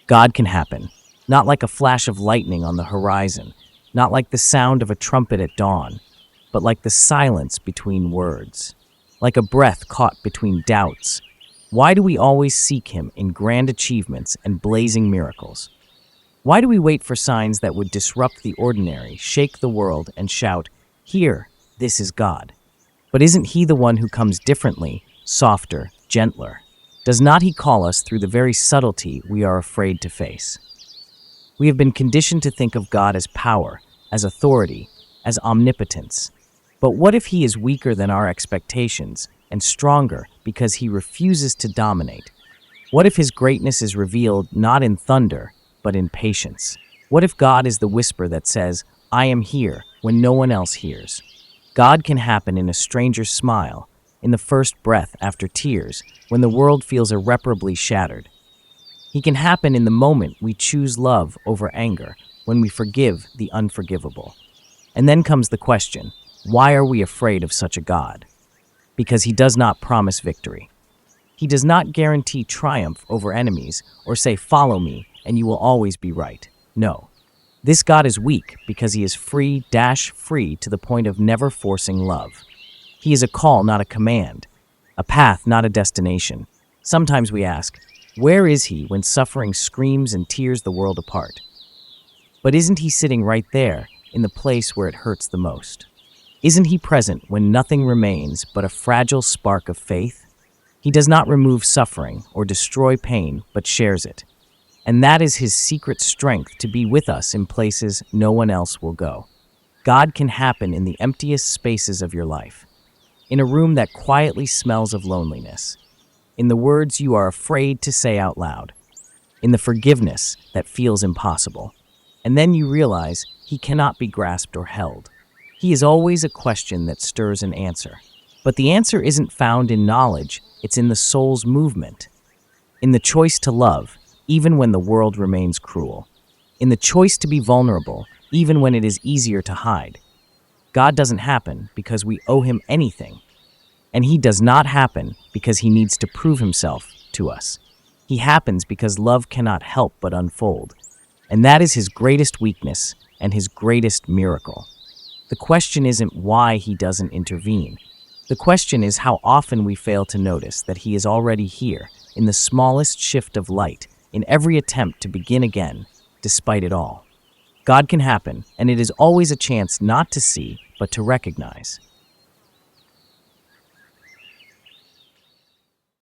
God can happen, not like a flash of lightning on the horizon, not like the sound of a trumpet at dawn, but like the silence between words, like a breath caught between doubts. Why do we always seek him in grand achievements and blazing miracles? Why do we wait for signs that would disrupt the ordinary, shake the world, and shout, "Here, this is God"? But isn't he the one who comes differently, softer, gentler? Does not he call us through the very subtlety we are afraid to face? We have been conditioned to think of God as power, as authority, as omnipotence. But what if he is weaker than our expectations and stronger because he refuses to dominate? What if his greatness is revealed not in thunder, but in patience? What if God is the whisper that says, "I am here," when no one else hears? God can happen in a stranger's smile, in the first breath after tears, when the world feels irreparably shattered. He can happen in the moment we choose love over anger, when we forgive the unforgivable. And then comes the question, why are we afraid of such a God? Because he does not promise victory. He does not guarantee triumph over enemies or say, "Follow me, and you will always be right." No. This God is weak because he is free to the point of never forcing love. He is a call, not a command, a path, not a destination. Sometimes we ask, where is he when suffering screams and tears the world apart? But isn't he sitting right there, in the place where it hurts the most? Isn't he present when nothing remains but a fragile spark of faith? He does not remove suffering or destroy pain, but shares it. And that is his secret strength to be with us in places no one else will go. God can happen in the emptiest spaces of your life, in a room that quietly smells of loneliness, in the words you are afraid to say out loud, in the forgiveness that feels impossible. And then you realize he cannot be grasped or held. He is always a question that stirs an answer. But the answer isn't found in knowledge, it's in the soul's movement, in the choice to love, even when the world remains cruel, in the choice to be vulnerable, even when it is easier to hide. God doesn't happen because we owe him anything, and he does not happen because he needs to prove himself to us. He happens because love cannot help but unfold, and that is his greatest weakness and his greatest miracle. The question isn't why he doesn't intervene. The question is how often we fail to notice that he is already here, in the smallest shift of light, in every attempt to begin again, despite it all. God can happen, and it is always a chance not to see, but to recognize.